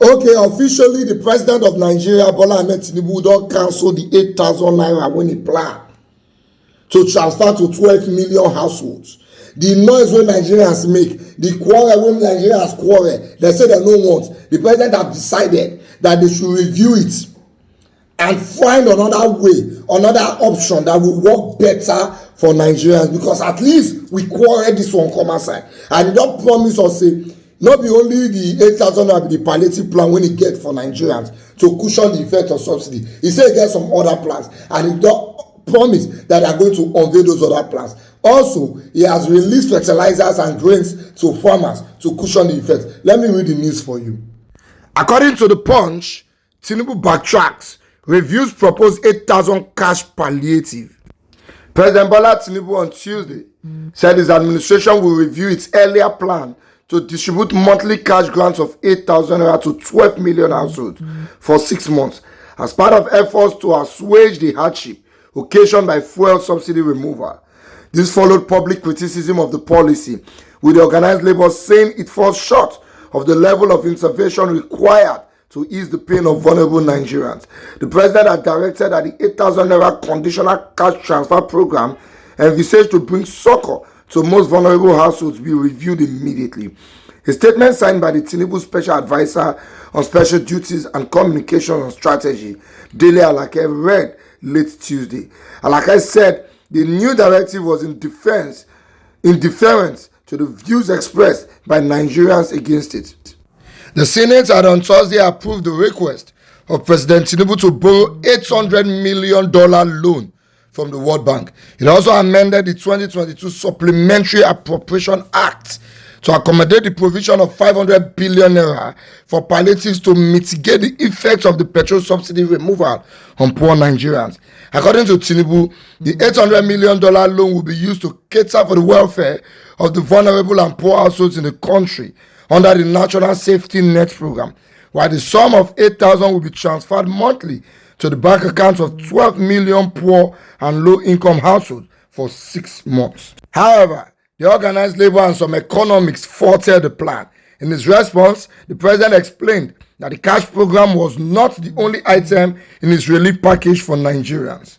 Okay, officially, the president of Nigeria, Bola Ahmed Tinubu, don cancel the 8,000 naira wey he plan to transfer to 12 million households. The noise wey Nigerians make, the quarrel wey Nigerians quarrel, they say they no want. The president have decided that they should review it and find another way, another option that will work better for Nigerians, because at least we quarrel this one come outside. And he don promise us say no be only the 8,000 naira be the palliative plan wey he get for Nigerians to cushion the effect of subsidy. He say he get some other plans, and he don promise that they are going to unveil those other plans. Also, he has released fertilizers and grains to farmers to cushion the effect. Let me read the news for you. According to the Punch, Tinubu backtracks, reviews proposed 8,000 cash palliative. President Bola Tinubu on Tuesday said his administration will review its earlier plan to distribute monthly cash grants of 8,000 naira to 12 million households for 6 months as part of efforts to assuage the hardship occasioned by fuel subsidy removal. This followed public criticism of the policy, with the organized labor saying it falls short of the level of intervention required to ease the pain of vulnerable Nigerians. The president had directed that the 8,000 naira conditional cash transfer program envisaged to bring succor to most vulnerable households be reviewed immediately. A statement signed by the Tinubu Special Advisor on Special Duties and Communications and Strategy, Dele Alake, read late Tuesday. Alake said the new directive was in deference to the views expressed by Nigerians against it. The Senate had on Thursday approved the request of President Tinubu to borrow $800 million loan from the World Bank. It also amended the 2022 Supplementary Appropriation Act to accommodate the provision of 500 billion naira for palliatives to mitigate the effects of the petrol subsidy removal on poor Nigerians. According to Tinubu, the $800 million loan will be used to cater for the welfare of the vulnerable and poor households in the country under the National Safety Net Program, while the sum of 8,000 will be transferred monthly to the bank accounts of 12 million poor and low-income households for 6 months. However, the organized labor and some economists faulted the plan. In his response, the president explained that the cash program was not the only item in his relief package for Nigerians.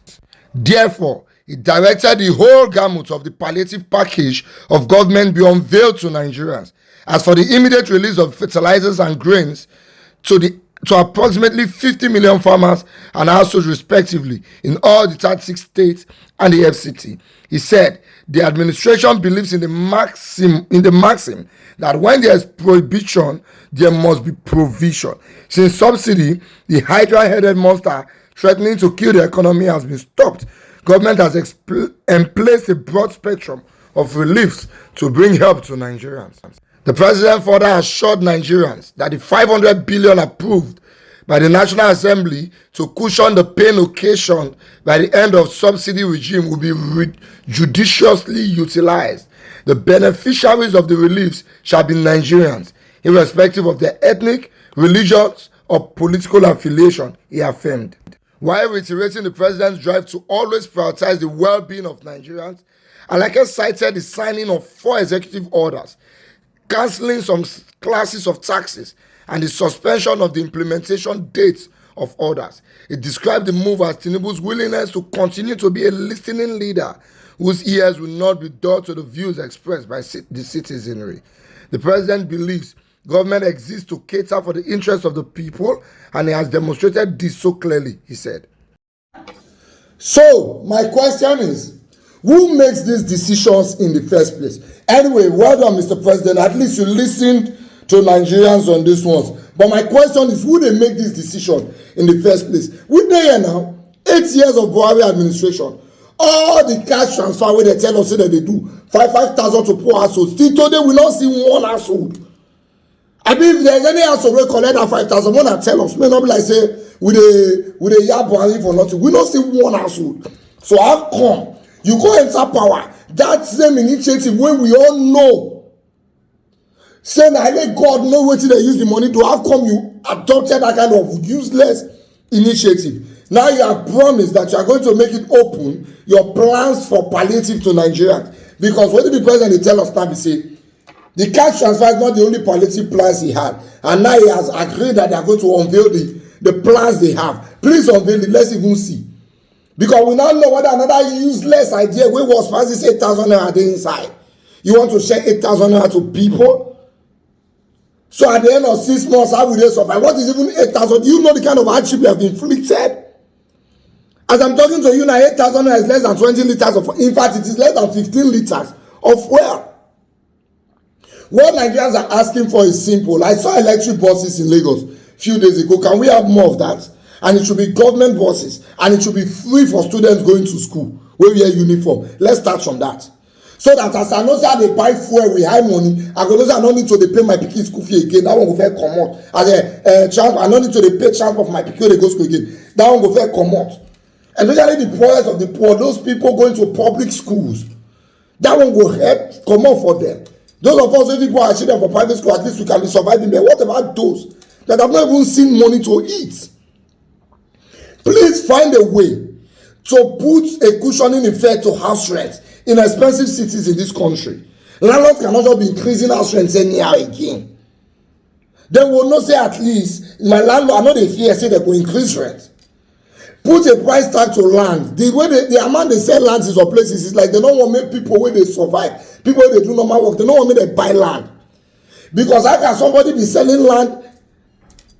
Therefore, he directed the whole gamut of the palliative package of government be unveiled to Nigerians. As for the immediate release of fertilizers and grains to approximately 50 million farmers and households respectively in all the 36 states and the FCT, he said the administration believes in the maxim that when there is prohibition, there must be provision. Since subsidy, the hydra-headed monster threatening to kill the economy, has been stopped, government has emplaced a broad spectrum of reliefs to bring help to Nigerians. The president further assured Nigerians that the 500 billion approved by the National Assembly to cushion the pain occasioned by the end of subsidy regime will be judiciously utilized. The beneficiaries of the reliefs shall be Nigerians, irrespective of their ethnic, religious, or political affiliation, he affirmed. While reiterating the president's drive to always prioritize the well-being of Nigerians, Alake cited the signing of 4 executive orders, cancelling some classes of taxes, and the suspension of the implementation dates of orders. It described the move as Tinubu's willingness to continue to be a listening leader whose ears will not be dull to the views expressed by the citizenry. The president believes government exists to cater for the interests of the people, and he has demonstrated this so clearly, he said. So, my question is, who makes these decisions in the first place? Anyway, well done, Mr. President. At least you listened to Nigerians on this one. But my question is, who they make this decision in the first place? We there now, 8 years of Buhari administration. All the cash transfer where they tell us that they do, 5,000 to poor households. Till today, we don't see one household. I mean, if there's any household where collect that 5,000, one tell us. May not be like say, with a yard Buhari for nothing. We don't see one household. So how come you go enter power? That same initiative when we all know, say na let God know wetin they use the money to, how come you adopted that kind of useless initiative? Now you have promised that you are going to make it open your plans for palliative to Nigerians. Because what did the president tell us now? He say The cash transfer is not the only palliative plans he had, and now he has agreed that they are going to unveil the plans they have. Please unveil it. Let's even see, because we now know whether another useless idea wey was pass this 8,000 naira dey inside. You want to share 8,000 naira to people, so at the end of 6 months how will they survive? What is even 8,000? Do you know the kind of hardship you have inflicted? As I'm talking to you now, 8,000 naira is less than 20 liters of, in fact it is less than 15 liters of fuel. What Nigerians are asking for is simple. I saw electric buses in Lagos a few days ago. Can we have more of that? And it should be government buses, and it should be free for students going to school wey wear uniform. Let's start from that, so that as I know say I dey buy fuel with high money, I go know say I no need to dey pay my pikin school fee again. That one go first comot. As I no need to dey pay transport for my pikin wey dey go school again. That one go first comot. Especially the poorest of the poor, those people going to public schools, that one go help comot for them. Those of us wey people are children for private school, at least we can be surviving there. What about those that have not even seen money to eat? Please find a way to put a cushioning effect to house rent in expensive cities in this country. Landlords cannot just be increasing house rents anyhow again. They will not say, at least my landlord, I know they fear say they go increase rent. Put a price tag to land. The way the amount they sell lands in some places is like they don't want to make people where they survive, people where they do normal work, they don't want me to buy land. Because how can somebody be selling land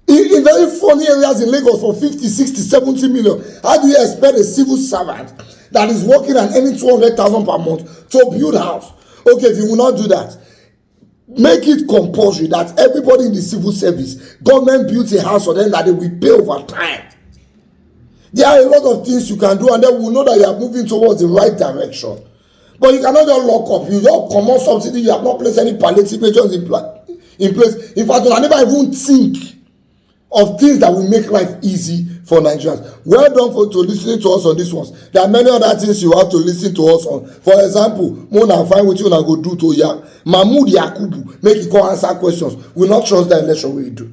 in very funny areas in Lagos for 50, 60, 70 million? How do you expect a civil servant that is working and earning 200,000 per month to build a house? Okay, if you will not do that, make it compulsory that everybody in the civil service, government builds a house for them that they will pay over time. There are a lot of things you can do, and then we will know that you are moving towards the right direction. But you cannot just lock up. You don't commot subsidy. You have not placed any palliative measures in place. In fact, I never even think of things that will make life easy for Nigerians. Well done to listening to us on this one. There are many other things you have to listen to us on. For example, Mona find wetin una go do to Mahmood Yakubu make he come answer questions. We not trust that election wey he do.